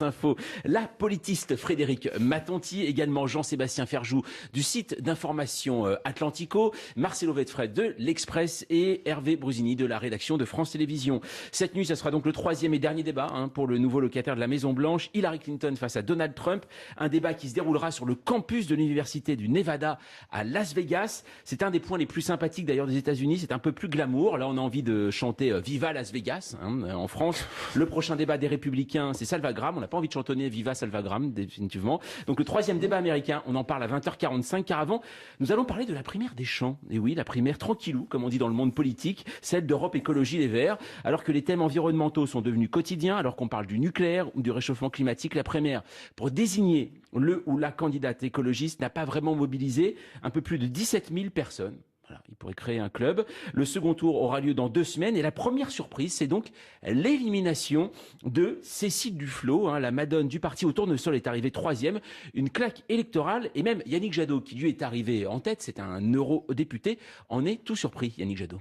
Info, la politiste Frédéric Matonti, également Jean-Sébastien Ferjou du site d'information Atlantico, Marcelo Vetfred de l'Express et Hervé Brusini de la rédaction de France Télévisions. Cette nuit, ça sera donc le troisième et dernier débat pour le nouveau locataire de la Maison Blanche, Hillary Clinton face à Donald Trump. Un débat qui se déroulera sur le campus de l'université du Nevada à Las Vegas. C'est un des points les plus sympathiques d'ailleurs des États-Unis. C'est un peu plus glamour. Là, on a envie de chanter Viva Las Vegas en France. Le prochain débat des Républicains, c'est Salvagram. On n'a pas envie de chantonner Viva Salvagram, définitivement. Donc le troisième débat américain, on en parle à 20h45, car avant, nous allons parler de la primaire des champs. Et oui, la primaire tranquillou, comme on dit dans le monde politique, celle d'Europe Écologie Les Verts. Alors que les thèmes environnementaux sont devenus quotidiens, alors qu'on parle du nucléaire ou du réchauffement climatique, la primaire, pour désigner le ou la candidate écologiste, n'a pas vraiment mobilisé un peu plus de 17 000 personnes. Voilà, il pourrait créer un club. Le second tour aura lieu dans 2 semaines. Et la première surprise, c'est donc l'élimination de Cécile Duflot. La madone du parti au tournesol est arrivée 3e. Une claque électorale. Et même Yannick Jadot, qui lui est arrivé en tête, c'est un eurodéputé, en est tout surpris, Yannick Jadot.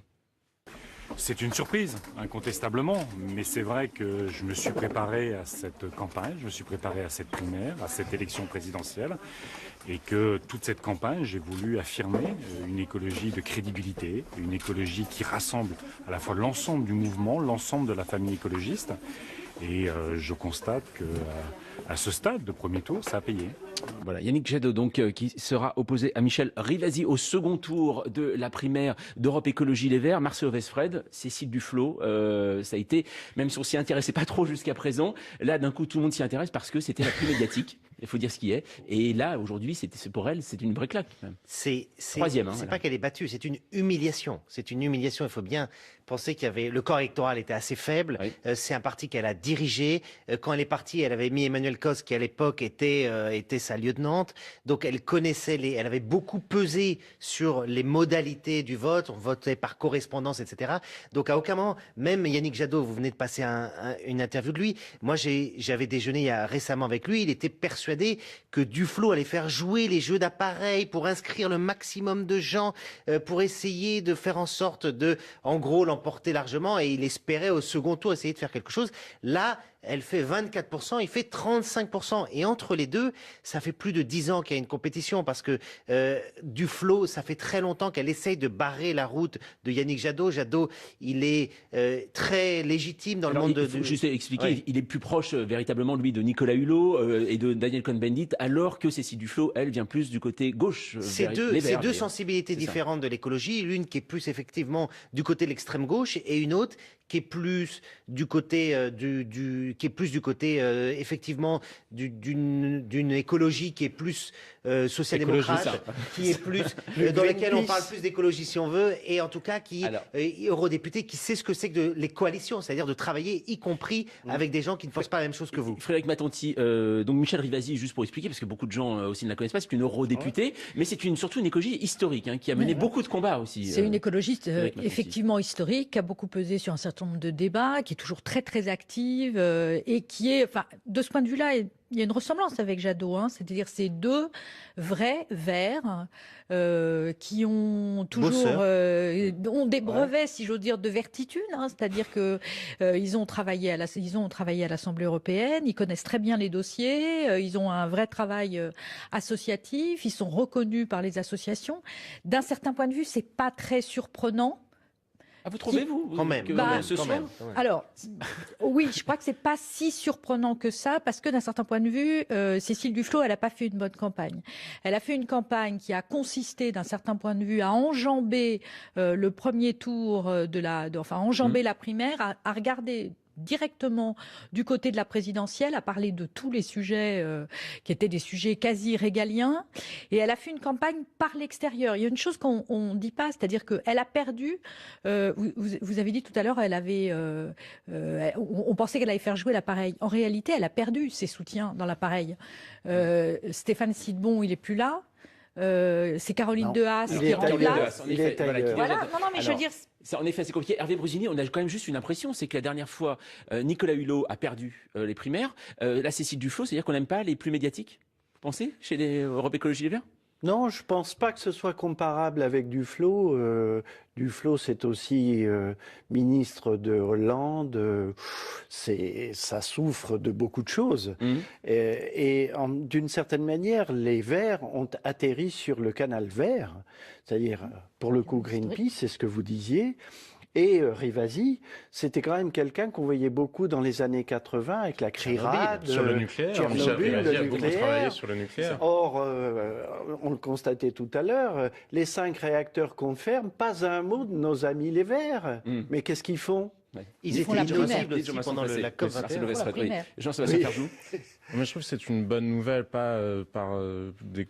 C'est une surprise, incontestablement, mais c'est vrai que je me suis préparé à cette campagne, je me suis préparé à cette primaire, à cette élection présidentielle, et que toute cette campagne, j'ai voulu affirmer une écologie de crédibilité, une écologie qui rassemble à la fois l'ensemble du mouvement, l'ensemble de la famille écologiste, et je constate que à ce stade de premier tour, ça a payé. Voilà, Yannick Jadot donc qui sera opposé à Michel Rivasi au second tour de la primaire d'Europe Écologie Les Verts. Marcelo Vetfred, Cécile Duflot, ça a été, même si on s'y intéressait pas trop jusqu'à présent, là d'un coup tout le monde s'y intéresse parce que c'était la plus médiatique. Il faut dire ce qui est. Et là aujourd'hui, c'est pour elle, c'est une vraie claque. C'est troisième. C'est pas qu'elle est battue, c'est une humiliation. C'est une humiliation. Il faut bien penser qu'il y avait le corps électoral était assez faible. Oui. C'est un parti qu'elle a dirigé. Quand elle est partie, elle avait mis Emmanuel Cos, qui à l'époque était sa lieutenante. Donc elle connaissait elle avait beaucoup pesé sur les modalités du vote. On votait par correspondance, etc. Donc à aucun moment, même Yannick Jadot, vous venez de passer une interview de lui. Moi, j'avais déjeuné récemment avec lui. Il était persuadé que Duflot allait faire jouer les jeux d'appareil pour inscrire le maximum de gens, pour essayer de faire en sorte de, en gros, l'emporter largement. Et il espérait au second tour essayer de faire quelque chose. Là, elle fait 24%, il fait 35%. Et entre les deux, ça fait plus de 10 ans qu'il y a une compétition parce que Duflot, ça fait très longtemps qu'elle essaye de barrer la route de Yannick Jadot. Jadot, il est très légitime dans le monde Il faut juste expliquer, oui. Il est plus proche véritablement, lui, de Nicolas Hulot et de Daniel Cohn-Bendit, alors que Cécile Duflot, elle, vient plus du côté gauche. C'est deux sensibilités différentes de l'écologie. L'une qui est plus effectivement du côté de l'extrême gauche et une autre qui est plus du côté effectivement d'une écologie qui est plus social-démocrate, qui est plus dans laquelle on parle plus d'écologie si on veut, et en tout cas qui est eurodéputé, qui sait ce que c'est que les coalitions, c'est-à-dire de travailler y compris avec des gens qui ne pensent pas la même chose que vous. Frédéric Matonti, donc Michel Rivasi, juste pour expliquer, parce que beaucoup de gens aussi ne la connaissent pas, c'est une eurodéputée, mais c'est surtout une écologie historique qui a mené beaucoup de combats aussi. C'est une écologiste effectivement historique, qui a beaucoup pesé sur un certain nombre de débats, qui est toujours très très active et qui est, enfin, de ce point de vue-là, il y a une ressemblance avec Jadot, c'est-à-dire ces deux vrais verts qui ont toujours ont des brevets, si j'ose dire, de vertitude, c'est-à-dire que ils ont travaillé à l'Assemblée européenne, ils connaissent très bien les dossiers, ils ont un vrai travail associatif, ils sont reconnus par les associations. D'un certain point de vue, c'est pas très surprenant. Ah, vous trouvez, vous quand même, quand même. Alors, oui, je crois que c'est pas si surprenant que ça, parce que d'un certain point de vue, Cécile Duflot, elle a pas fait une bonne campagne. Elle a fait une campagne qui a consisté, d'un certain point de vue, à enjamber le premier tour enjamber la primaire, à regarder directement du côté de la présidentielle, à parler de tous les sujets qui étaient des sujets quasi régaliens, et elle a fait une campagne par l'extérieur. Il y a une chose qu'on ne dit pas, c'est-à-dire qu'elle a perdu, vous avez dit tout à l'heure, on pensait qu'elle allait faire jouer l'appareil. En réalité, elle a perdu ses soutiens dans l'appareil. Stéphane Sidbon, il est plus là. C'est Caroline Dehaas qui remplace. Je veux dire. En effet, c'est compliqué. Hervé Brusini, on a quand même juste une impression, c'est que la dernière fois, Nicolas Hulot a perdu les primaires. Là, Cécile Duflot, c'est-à-dire qu'on n'aime pas les plus médiatiques, vous pensez, chez les Europe Écologie Les Verts? Non, je pense pas que ce soit comparable avec Duflot. Duflot, c'est aussi ministre de Hollande. Ça souffre de beaucoup de choses. D'une certaine manière, les Verts ont atterri sur le canal vert, c'est-à-dire, pour le coup, Greenpeace, c'est ce que vous disiez. Et Rivasi, c'était quand même quelqu'un qu'on voyait beaucoup dans les années 80 avec la CRIRAD, sur le nucléaire. Michel Rivasi a beaucoup travaillé sur le nucléaire. Or, on le constatait tout à l'heure, les 5 réacteurs qu'on ferme, pas un mot de nos amis les Verts. Mais qu'est-ce qu'ils font? Ils étaient inaudibles aussi pendant la COP21. Jean-Sébastien Ferjou. Moi, je trouve que c'est une bonne nouvelle, pas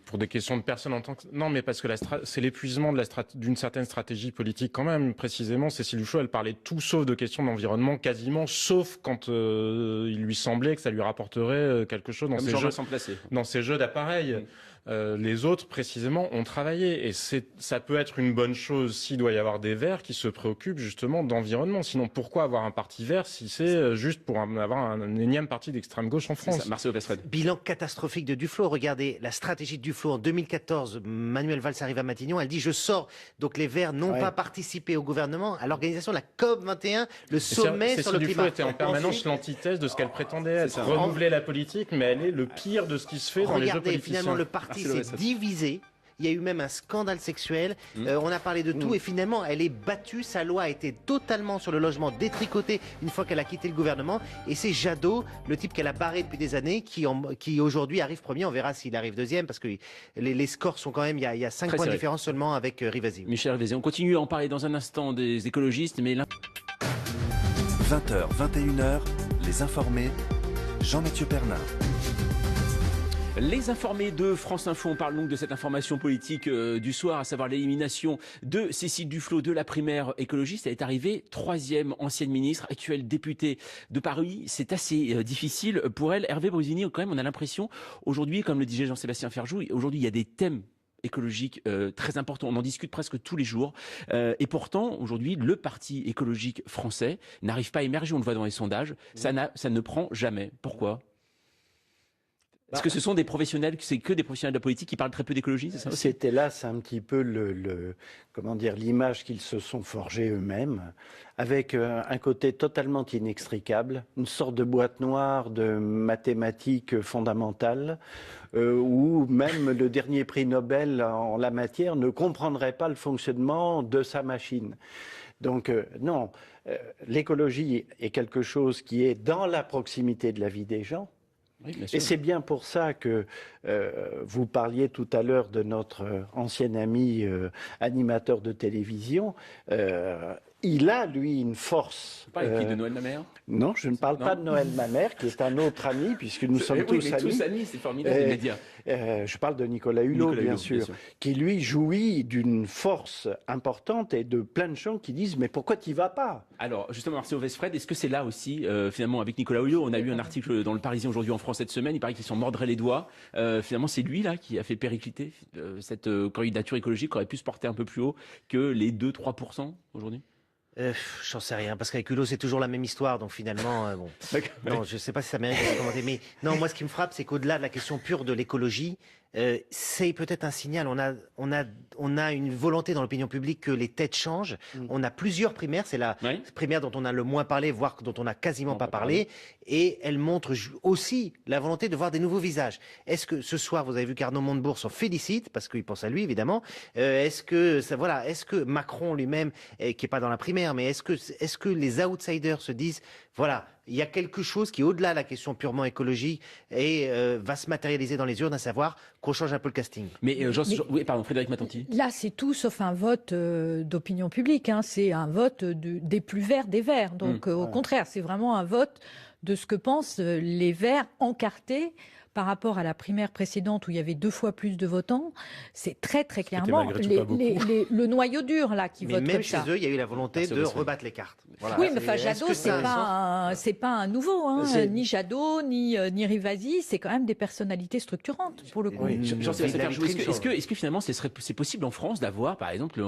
pour des questions de personnes en tant que... Non, mais parce que c'est l'épuisement d'une certaine stratégie politique quand même. Précisément, Cécile Duflot, elle parlait tout sauf de questions d'environnement, quasiment, sauf quand il lui semblait que ça lui rapporterait quelque chose dans ces jeux d'appareils. Les autres, précisément, ont travaillé. Et ça peut être une bonne chose s'il doit y avoir des Verts qui se préoccupent justement d'environnement. Sinon, pourquoi avoir un parti vert si c'est juste pour avoir un énième parti d'extrême gauche en France? Bilan catastrophique de Duflot. Regardez la stratégie de Duflot. En 2014, Manuel Valls arrive à Matignon. Elle dit « Je sors ». Donc les Verts n'ont pas participé au gouvernement à l'organisation de la COP21, le sommet sur le climat. Duflot était en permanence l'antithèse de ce qu'elle prétendait être. Renouveler la politique, mais elle est le pire de ce qui se fait dans les jeux politiciens. Finalement, le parti s'est divisé. Il y a eu même un scandale sexuel. On a parlé de tout et finalement, elle est battue. Sa loi a été totalement sur le logement détricotée une fois qu'elle a quitté le gouvernement. Et c'est Jadot, le type qu'elle a barré depuis des années, qui aujourd'hui arrive premier. On verra s'il arrive deuxième parce que les scores sont quand même, il y a 5 points de différence seulement avec Rivasi. Michel Rivasi, on continue à en parler dans un instant des écologistes, mais 20h, 21h, les informés, Jean-Mathieu Pernin. Les informés de France Info, on parle donc de cette information politique du soir, à savoir l'élimination de Cécile Duflot de la primaire écologiste. Elle est arrivée 3e ancienne ministre, actuelle députée de Paris. C'est assez difficile pour elle. Hervé Brusini, quand même, on a l'impression, aujourd'hui, comme le disait Jean-Sébastien Ferjou, aujourd'hui, il y a des thèmes écologiques très importants. On en discute presque tous les jours. Et pourtant, aujourd'hui, le parti écologique français n'arrive pas à émerger. On le voit dans les sondages. Ça ne prend jamais. Pourquoi ? Est-ce que ce sont des professionnels, c'est que des professionnels de la politique qui parlent très peu d'écologie, c'est ça aussi ? C'était là, c'est un petit peu l'image qu'ils se sont forgés eux-mêmes, avec un côté totalement inextricable, une sorte de boîte noire de mathématiques fondamentales, où même le dernier prix Nobel en la matière ne comprendrait pas le fonctionnement de sa machine. Donc non, l'écologie est quelque chose qui est dans la proximité de la vie des gens. Oui, et c'est bien pour ça que vous parliez tout à l'heure de notre ancien ami animateur de télévision. Il a, lui, une force. Vous parlez de Noël Mamère ? Non, je ne parle pas de Noël Mamère, qui est un autre ami, puisque nous sommes tous amis. Tous amis, c'est formidable, les médias. Je parle de Nicolas Hulot, bien sûr, qui, lui, jouit d'une force importante et de plein de gens qui disent « Mais pourquoi tu n'y vas pas ?» Alors, justement, Marcelo Vesfred, est-ce que c'est là aussi, finalement, avec Nicolas Hulot, on a eu un article dans Le Parisien aujourd'hui en France cette semaine, il paraît qu'il s'en mordrait les doigts. Finalement, c'est lui, là, qui a fait péricliter cette candidature écologique qui aurait pu se porter un peu plus haut que les 2-3% aujourd'hui ? J'en sais rien, parce qu'avec Hulot, c'est toujours la même histoire, donc finalement, bon. Non, je ne sais pas si ça mérite d'être commenté, mais non, moi, ce qui me frappe, c'est qu'au-delà de la question pure de l'écologie, c'est peut-être un signal. On a une volonté dans l'opinion publique que les têtes changent. On a plusieurs primaires. C'est la primaire dont on a le moins parlé, voire dont on n'a quasiment pas parlé. Et elle montre aussi la volonté de voir des nouveaux visages. Est-ce que ce soir, vous avez vu qu'Arnaud Montebourg s'en félicite, parce qu'il pense à lui, évidemment. Est-ce que Macron lui-même, qui n'est pas dans la primaire, mais est-ce que les outsiders se disent, voilà, il y a quelque chose qui, au-delà de la question purement écologique, va se matérialiser dans les urnes, à savoir qu'on change un peu le casting. Oui, pardon, Frédéric Matonti. Là, c'est tout sauf un vote d'opinion publique. Hein. C'est un vote des plus verts des verts. Donc, au contraire, c'est vraiment un vote de ce que pensent les verts encartés par rapport à la primaire précédente où il y avait 2 fois plus de votants. C'est très, très clairement le noyau dur là qui vote comme ça. Mais même chez eux, il y a eu la volonté de rebattre les cartes. Voilà. Oui, mais enfin, Jadot, c'est pas un nouveau. Hein. Ni Jadot, ni Rivasi, c'est quand même des personnalités structurantes, pour le coup. Oui. Est-ce que finalement, c'est possible en France d'avoir, par exemple,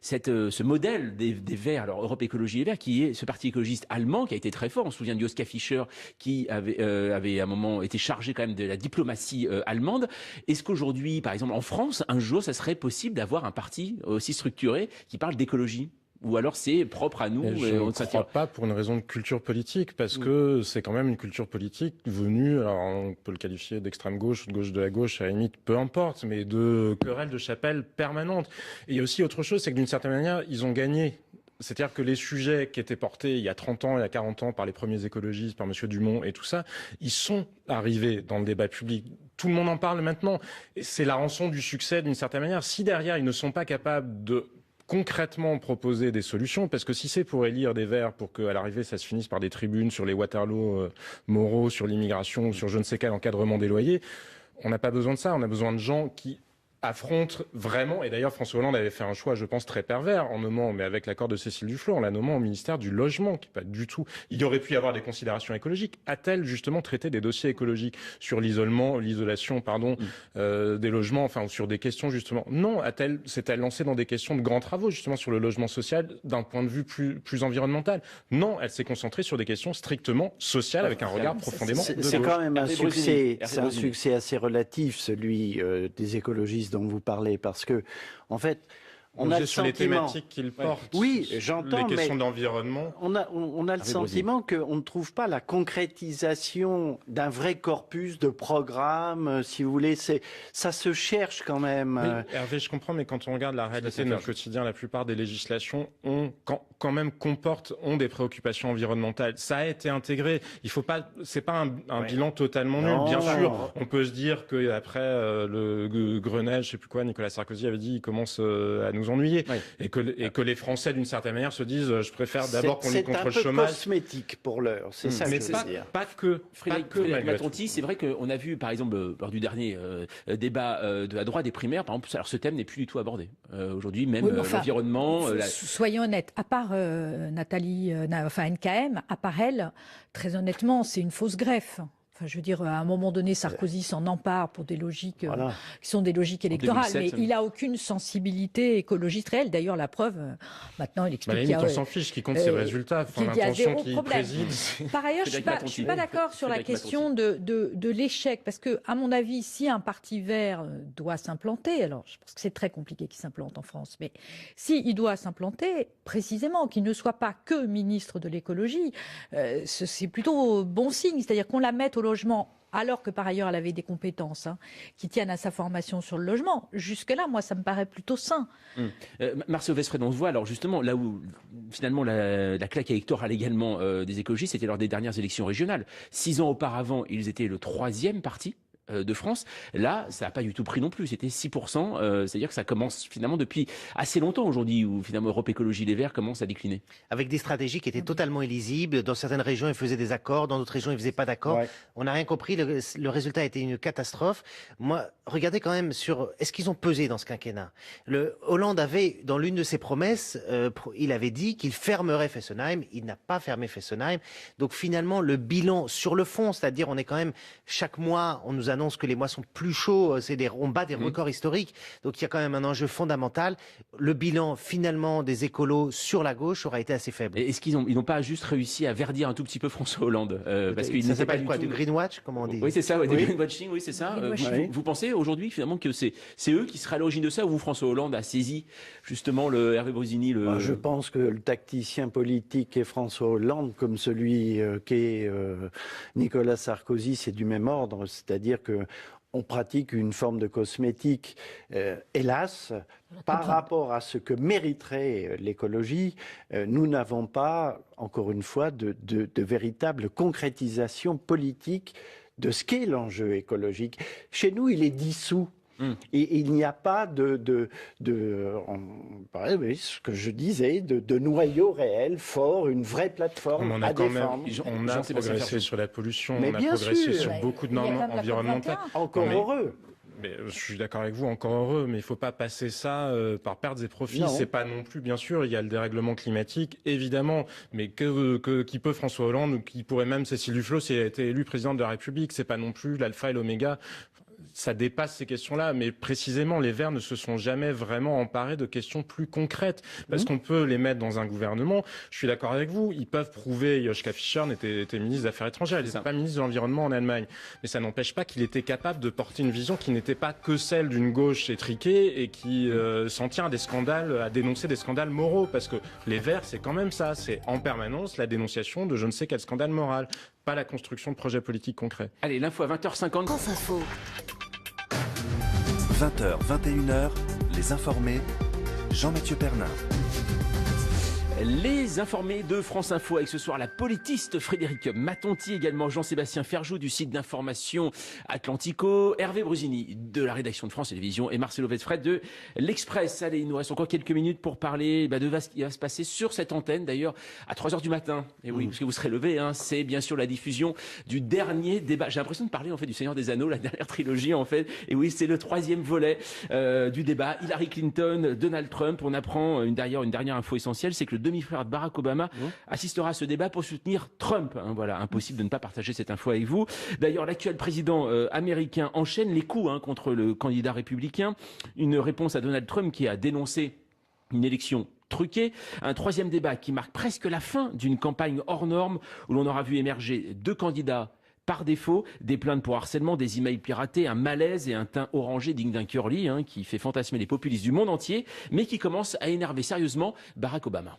ce modèle des Verts, alors Europe Écologie Les Verts, qui est ce parti écologiste allemand qui a été très fort. On se souvient de Joschka Fischer, qui avait à un moment été chargé quand même la diplomatie allemande. Est-ce qu'aujourd'hui, par exemple en France, un jour, ça serait possible d'avoir un parti aussi structuré qui parle d'écologie ? Ou alors c'est propre à nous. Je ne crois pas pour une raison de culture politique, parce que c'est quand même une culture politique venue, alors on peut le qualifier d'extrême gauche ou de gauche de la gauche, à la limite, peu importe, mais de querelles de chapelle permanentes. Et il y a aussi autre chose, c'est que d'une certaine manière, ils ont gagné. C'est-à-dire que les sujets qui étaient portés il y a 30 ans, il y a 40 ans par les premiers écologistes, par M. Dumont et tout ça, ils sont arrivés dans le débat public. Tout le monde en parle maintenant. Et c'est la rançon du succès d'une certaine manière. Si derrière, ils ne sont pas capables de concrètement proposer des solutions, parce que si c'est pour élire des Verts, pour qu'à l'arrivée ça se finisse par des tribunes sur les Waterloo moraux, sur l'immigration, sur je ne sais quel encadrement des loyers, on n'a pas besoin de ça, on a besoin de gens qui affrontent vraiment, et d'ailleurs François Hollande avait fait un choix, je pense, très pervers en nommant, mais avec l'accord de Cécile Duflot, en la nommant au ministère du Logement, qui n'est pas du tout... Il y aurait pu y avoir des considérations écologiques. A-t-elle justement traité des dossiers écologiques sur l'isolation, des logements, enfin, ou sur des questions justement? Non, s'est-elle lancée dans des questions de grands travaux, justement, sur le logement social, d'un point de vue plus environnemental? Non, elle s'est concentrée sur des questions strictement sociales, avec un regard profondément de gauche. C'est quand même un succès, c'est un succès assez relatif, celui des écologistes dont vous parlez, parce que, en fait, on a le sur sentiment... les thématiques qu'ils portent, oui, j'entends, les questions d'environnement. On a le sentiment qu'on ne trouve pas la concrétisation d'un vrai corpus de programmes, si vous voulez. Ça se cherche quand même. Oui, Hervé, je comprends, mais quand on regarde la réalité de notre quotidien, la plupart des législations ont des préoccupations environnementales. Ça a été intégré. Il faut pas, c'est pas un bilan totalement nul. Bien sûr, on peut se dire que après le Grenelle, je sais plus quoi, Nicolas Sarkozy avait dit, il commence à nous ennuyer, et que les Français d'une certaine manière se disent, je préfère d'abord qu'on lutte contre le chômage. C'est un peu cosmétique pour l'heure. C'est ça que je veux dire. Pas que. Frédéric Matonti, c'est vrai qu'on a vu, par exemple, lors du dernier débat de la droite des primaires, par exemple, alors ce thème n'est plus du tout abordé. Aujourd'hui, même l'environnement. Soyons honnêtes, à part NKM, à part elle, très honnêtement, c'est une fausse greffe. Enfin, je veux dire, à un moment donné, Sarkozy s'en empare pour des logiques qui sont des logiques électorales, 2007, mais il n'a aucune sensibilité écologiste réelle. D'ailleurs, la preuve, maintenant, il explique qu'il y a... on s'en fiche, ce qui compte, c'est le résultat. L'intention qui préside. Par ailleurs, je ne suis pas d'accord sur la question de l'échec, parce que, à mon avis, si un parti vert doit s'implanter, alors je pense que c'est très compliqué qu'il s'implante en France, mais s'il doit s'implanter, précisément, qu'il ne soit pas que ministre de l'écologie, c'est plutôt bon signe, c'est-à-dire qu'on la mette au logement, alors que par ailleurs elle avait des compétences qui tiennent à sa formation sur le logement. Jusque-là, moi, ça me paraît plutôt sain. Marcel Vesfred, on se voit alors justement là où finalement la claque électorale également des écologistes, c'était lors des dernières élections régionales. 6 ans auparavant, ils étaient le 3e parti de France. Là, ça n'a pas du tout pris non plus. C'était 6%. C'est-à-dire que ça commence finalement depuis assez longtemps aujourd'hui, où finalement Europe Écologie Les Verts commence à décliner. Avec des stratégies qui étaient totalement illisibles. Dans certaines régions, ils faisaient des accords. Dans d'autres régions, ils ne faisaient pas d'accords. Ouais. On n'a rien compris. Le résultat a été une catastrophe. Moi, regardez quand même sur... Est-ce qu'ils ont pesé dans ce quinquennat? Hollande avait, dans l'une de ses promesses, il avait dit qu'il fermerait Fessenheim. Il n'a pas fermé Fessenheim. Donc finalement, le bilan sur le fond, c'est-à-dire on est quand même... Chaque mois, on nous annonce que les mois sont plus chauds, on bat des records historiques, donc il y a quand même un enjeu fondamental. Le bilan finalement des écolos sur la gauche aura été assez faible. Et est-ce qu'ils n'ont pas juste réussi à verdir un tout petit peu François Hollande parce qu'il n'était pas du greenwatch, comment on dit? Oui, c'est ça, du greenwashing, oui, c'est ça. Vous pensez aujourd'hui finalement que c'est eux qui seraient à l'origine de ça, ou vous, François Hollande, a saisi justement le Hervé Brusini Je pense que le tacticien politique est François Hollande, comme celui qu'est Nicolas Sarkozy, c'est du même ordre, c'est-à-dire que on pratique une forme de cosmétique, hélas, par rapport à ce que mériterait l'écologie. Nous n'avons pas, encore une fois, de véritable concrétisation politique de ce qu'est l'enjeu écologique. Chez nous, il est dissous. Et il n'y a pas ce que je disais, de noyau réel, fort, une vraie plateforme à défendre. On a progressé sur la pollution, on a progressé sur beaucoup de normes environnementales. Encore heureux. Mais je suis d'accord avec vous, encore heureux, mais il ne faut pas passer ça par pertes et profits. C'est pas non plus, bien sûr, il y a le dérèglement climatique, évidemment, mais qui peut François Hollande, ou qui pourrait même Cécile Duflot, si elle a été élue présidente de la République, c'est pas non plus l'alpha et l'oméga. ça dépasse ces questions-là, mais précisément, les Verts ne se sont jamais vraiment emparés de questions plus concrètes, parce qu'on peut les mettre dans un gouvernement. Je suis d'accord avec vous, ils peuvent prouver, Joschka Fischer était ministre des Affaires étrangères, il n'était pas ministre de l'Environnement en Allemagne, mais ça n'empêche pas qu'il était capable de porter une vision qui n'était pas que celle d'une gauche étriquée et qui s'en tient à des scandales, à dénoncer des scandales moraux, parce que les Verts, c'est quand même ça, c'est en permanence la dénonciation de je ne sais quel scandale moral, pas la construction de projets politiques concrets. Allez, l'info à 20h50. France Info. 20h, 21h, les informés, Jean-Mathieu Pernin. Les informés de France Info avec ce soir la politiste Frédéric Matonti, également Jean-Sébastien Ferjou du site d'information Atlantico, Hervé Brusini de la rédaction de France Télévisions et Marcelo Vetfred de l'Express. Allez, il nous reste encore quelques minutes pour parler de ce qui va se passer sur cette antenne, d'ailleurs à 3h du matin. Et oui, parce que vous serez levés, c'est bien sûr la diffusion du dernier débat. J'ai l'impression de parler en fait du Seigneur des Anneaux, la dernière trilogie en fait. Et oui, c'est le 3e volet du débat. Hillary Clinton, Donald Trump. On apprend une dernière info essentielle, c'est que le demi-frère de Barack Obama assistera à ce débat pour soutenir Trump. Voilà, impossible de ne pas partager cette info avec vous. D'ailleurs, l'actuel président américain enchaîne les coups contre le candidat républicain. Une réponse à Donald Trump qui a dénoncé une élection truquée. Un 3e débat qui marque presque la fin d'une campagne hors norme où l'on aura vu émerger 2 candidats par défaut, des plaintes pour harcèlement, des emails piratés, un malaise et un teint orangé digne d'un curly qui fait fantasmer les populistes du monde entier, mais qui commence à énerver sérieusement Barack Obama.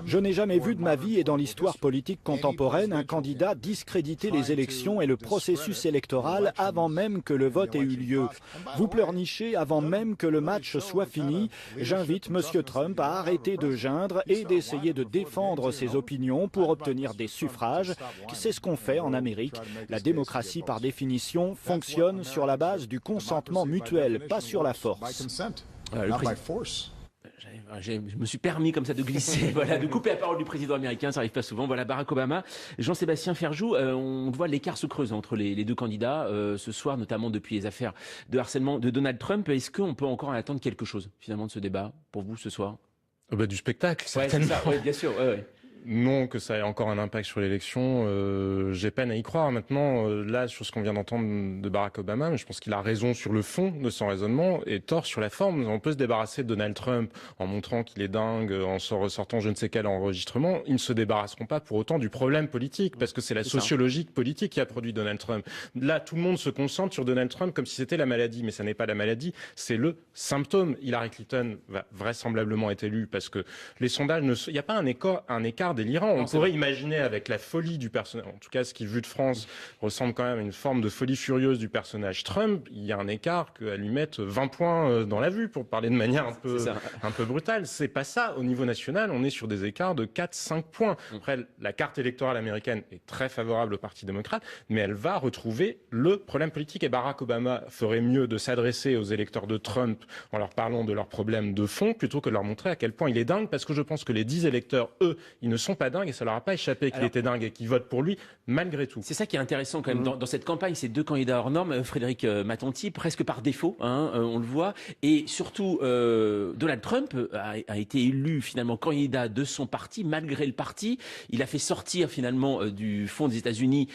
Je n'ai jamais vu de ma vie et dans l'histoire politique contemporaine un candidat discréditer les élections et le processus électoral avant même que le vote ait eu lieu. Vous pleurnichez avant même que le match soit fini. J'invite M. Trump à arrêter de geindre et d'essayer de défendre ses opinions pour obtenir des suffrages. C'est ce qu'on fait en Amérique. La démocratie, par définition, fonctionne sur la base du consentement mutuel, pas sur la force. Je me suis permis comme ça de glisser, de couper la parole du président américain, ça n'arrive pas souvent. Voilà, Barack Obama. Jean-Sébastien Ferjou, on voit l'écart se creuse entre les 2 candidats ce soir, notamment depuis les affaires de harcèlement de Donald Trump. Est-ce qu'on peut encore en attendre quelque chose finalement de ce débat pour vous ce soir? Du spectacle, certainement. Oui, bien sûr. Non, que ça ait encore un impact sur l'élection, j'ai peine à y croire. Maintenant, là, sur ce qu'on vient d'entendre de Barack Obama, mais je pense qu'il a raison sur le fond de son raisonnement et tort sur la forme. On peut se débarrasser de Donald Trump en montrant qu'il est dingue, en ressortant je ne sais quel enregistrement. Ils ne se débarrasseront pas pour autant du problème politique, parce que c'est la sociologie politique qui a produit Donald Trump. Là, tout le monde se concentre sur Donald Trump comme si c'était la maladie, mais ça n'est pas la maladie, c'est le symptôme. Hillary Clinton va vraisemblablement être élue parce que les sondages il n'y a pas un écart délirant. On pourrait imaginer avec la folie du personnage, en tout cas ce qui vu de France ressemble quand même à une forme de folie furieuse du personnage Trump, il y a un écart qu'à lui mettre 20 points dans la vue, pour parler de manière un peu brutale. C'est pas ça. Au niveau national, on est sur des écarts de 4-5 points. Après, la carte électorale américaine est très favorable au Parti démocrate, mais elle va retrouver le problème politique. Et Barack Obama ferait mieux de s'adresser aux électeurs de Trump en leur parlant de leurs problèmes de fond, plutôt que de leur montrer à quel point il est dingue, parce que je pense que les 10 électeurs, eux, ils ne sont pas dingues et ça leur a pas échappé qu'il était dingue et qu'ils votent pour lui malgré tout. C'est ça qui est intéressant quand même dans cette campagne, ces 2 candidats hors normes, Frédéric Matonti, presque par défaut, on le voit, et surtout Donald Trump a été élu finalement candidat de son parti malgré le parti. Il a fait sortir finalement du fond des États-Unis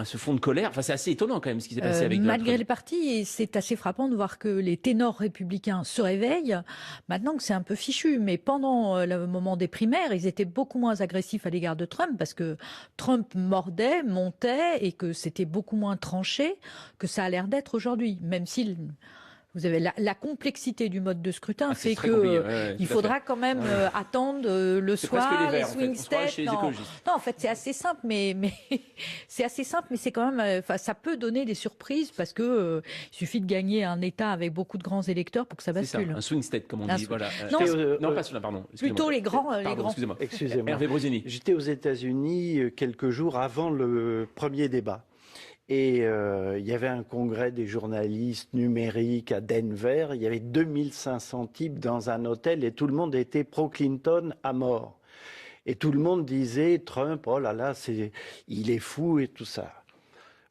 ce fond de colère. Enfin, c'est assez étonnant quand même ce qui s'est passé avec Donald Trump. Malgré le parti, c'est assez frappant de voir que les ténors républicains se réveillent maintenant que c'est un peu fichu, mais pendant le moment des primaires, ils étaient beaucoup moins agressif à l'égard de Trump parce que Trump mordait, montait et que c'était beaucoup moins tranché que ça a l'air d'être aujourd'hui, même si vous avez la complexité du mode de scrutin fait que il faudra quand même attendre le soir, les swing states. Non, en fait, c'est assez simple, mais c'est assez simple, mais c'est quand même, ça peut donner des surprises parce que il suffit de gagner un État avec beaucoup de grands électeurs pour que ça bascule. Un swing state, comme on dit. Voilà. Non, pas celui-là, pardon. Plutôt les grands. Excusez-moi. Hervé Brusini. J'étais aux États-Unis quelques jours avant le premier débat. Et il y avait un congrès des journalistes numériques à Denver. Il y avait 2500 types dans un hôtel et tout le monde était pro-Clinton à mort. Et tout le monde disait Trump, oh là là, il est fou et tout ça.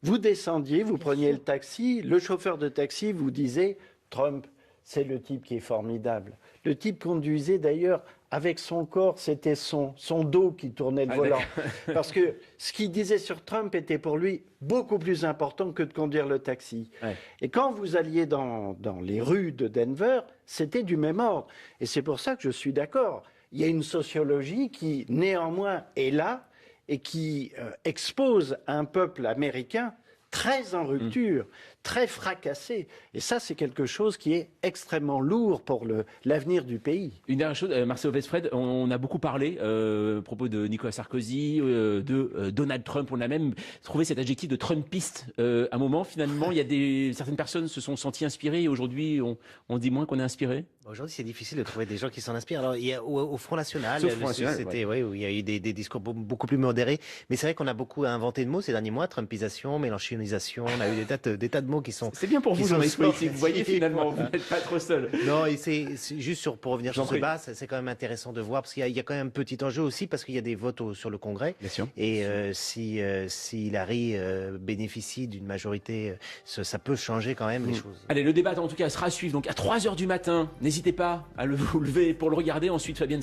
Vous descendiez, vous preniez le taxi, le chauffeur de taxi vous disait Trump, c'est le type qui est formidable. Le type conduisait d'ailleurs avec son corps, c'était son dos qui tournait le volant. Parce que ce qu'il disait sur Trump était pour lui beaucoup plus important que de conduire le taxi. Ouais. Et quand vous alliez dans les rues de Denver, c'était du même ordre. Et c'est pour ça que je suis d'accord. Il y a une sociologie qui, néanmoins, est là et qui expose un peuple américain très en rupture, très fracassé. Et ça, c'est quelque chose qui est extrêmement lourd pour l'avenir du pays. Une dernière chose, Marcelo Westfred, on a beaucoup parlé à propos de Nicolas Sarkozy, de Donald Trump. On a même trouvé cet adjectif de Trumpiste à un moment. Finalement, il y a certaines personnes se sont senties inspirées et aujourd'hui, on dit moins qu'on est inspiré. Aujourd'hui, c'est difficile de trouver des gens qui s'en inspirent. Alors, il y a au Front National, c'était où il y a eu des discours beaucoup plus modérés. Mais c'est vrai qu'on a beaucoup inventé de mots ces derniers mois, Trumpisation, mélenchonisation. On a eu des tas de mots qui sont. C'est bien pour vous, journaliste politique. Vous voyez, finalement, vous n'êtes pas trop seul. Non, et c'est juste pour revenir sur ce débat, c'est quand même intéressant de voir, parce qu'il y a quand même un petit enjeu aussi, parce qu'il y a des votes sur le Congrès. Bien sûr. Et si Hillary bénéficie d'une majorité, ça peut changer quand même les choses. Allez, le débat, en tout cas, sera à suivre. Donc, à 3h du matin, n'hésitez pas à vous lever pour le regarder. Ensuite, Fabienne